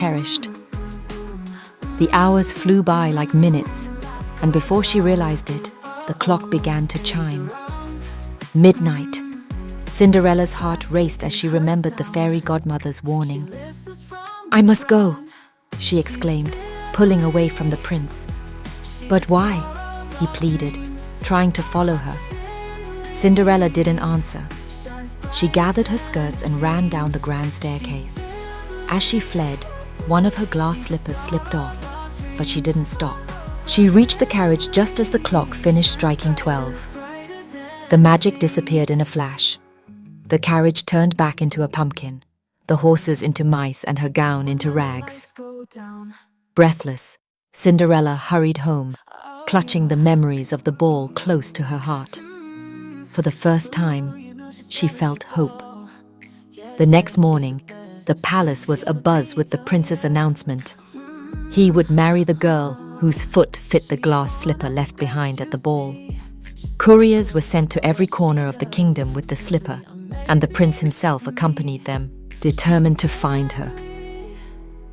cherished. The hours flew by like minutes, and before she realized it, the clock began to chime. Midnight. Cinderella's heart raced as she remembered the fairy godmother's warning. "I must go," she exclaimed, pulling away from the prince. "But why?" he pleaded, trying to follow her. Cinderella didn't answer. She gathered her skirts and ran down the grand staircase. As she fled, one of her glass slippers slipped off, but she didn't stop. She reached the carriage just as the clock finished striking 12. The magic disappeared in a flash. The carriage turned back into a pumpkin, the horses into mice and her gown into rags. Breathless, Cinderella hurried home, clutching the memories of the ball close to her heart. For the first time, she felt hope. The next morning, the palace was abuzz with the prince's announcement. He would marry the girl whose foot fit the glass slipper left behind at the ball. Couriers were sent to every corner of the kingdom with the slipper, and the prince himself accompanied them, determined to find her.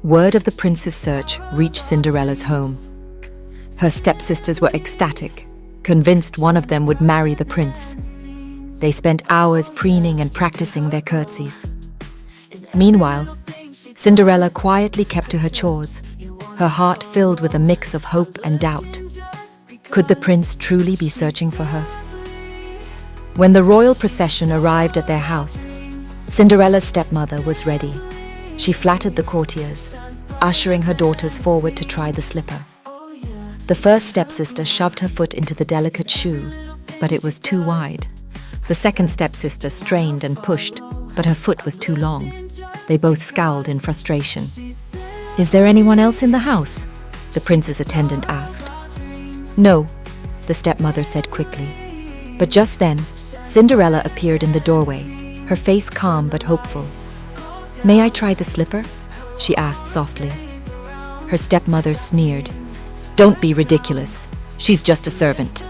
Word of the prince's search reached Cinderella's home. Her stepsisters were ecstatic, convinced one of them would marry the prince. They spent hours preening and practicing their curtsies. Meanwhile, Cinderella quietly kept to her chores, her heart filled with a mix of hope and doubt. Could the prince truly be searching for her? When the royal procession arrived at their house, Cinderella's stepmother was ready. She flattered the courtiers, ushering her daughters forward to try the slipper. The first stepsister shoved her foot into the delicate shoe, but it was too wide. The second stepsister strained and pushed, but her foot was too long. They both scowled in frustration. "Is there anyone else in the house?" the prince's attendant asked. "No," the stepmother said quickly. But just then, Cinderella appeared in the doorway, her face calm but hopeful. "May I try the slipper?" she asked softly. Her stepmother sneered. "Don't be ridiculous. She's just a servant."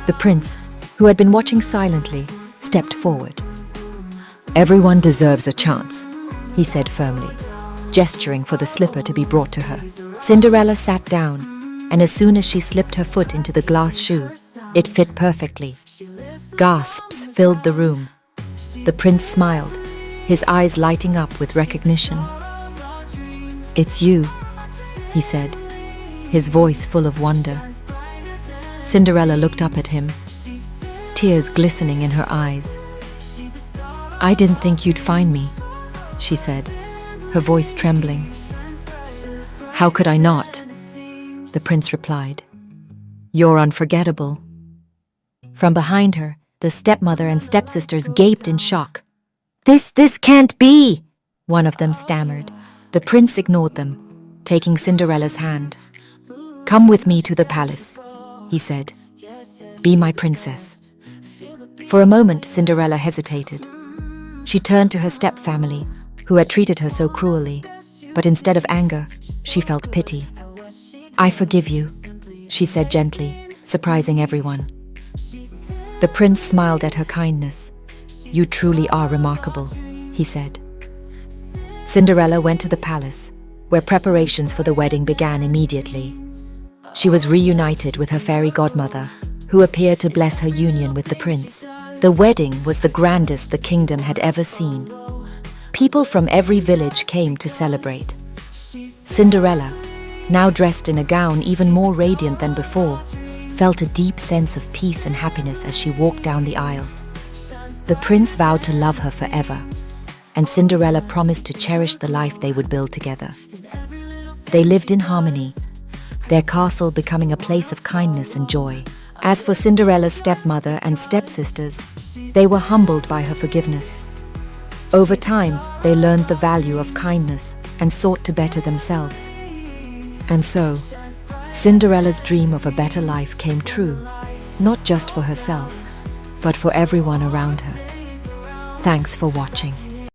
The prince, who had been watching silently, stepped forward. "Everyone deserves a chance," he said firmly, gesturing for the slipper to be brought to her. Cinderella sat down, and as soon as she slipped her foot into the glass shoe, it fit perfectly. Gasps filled the room. The prince smiled, his eyes lighting up with recognition. "It's you," he said, his voice full of wonder. Cinderella looked up at him, tears glistening in her eyes. "I didn't think you'd find me," she said, her voice trembling. "How could I not?" the prince replied. "You're unforgettable." From behind her, the stepmother and stepsisters gaped in shock. This can't be," one of them stammered. The prince ignored them, taking Cinderella's hand. "Come with me to the palace," he said. "Be my princess." For a moment, Cinderella hesitated. She turned to her stepfamily, who had treated her so cruelly, but instead of anger, she felt pity. "I forgive you," she said gently, surprising everyone. The prince smiled at her kindness. "You truly are remarkable," he said. Cinderella went to the palace, where preparations for the wedding began immediately. She was reunited with her fairy godmother, who appeared to bless her union with the prince. The wedding was the grandest the kingdom had ever seen. People from every village came to celebrate. Cinderella, now dressed in a gown even more radiant than before, felt a deep sense of peace and happiness as she walked down the aisle. The prince vowed to love her forever, and Cinderella promised to cherish the life they would build together. They lived in harmony, their castle becoming a place of kindness and joy. As for Cinderella's stepmother and stepsisters, they were humbled by her forgiveness. Over time, they learned the value of kindness and sought to better themselves. And so, Cinderella's dream of a better life came true, not just for herself, but for everyone around her. Thanks for watching.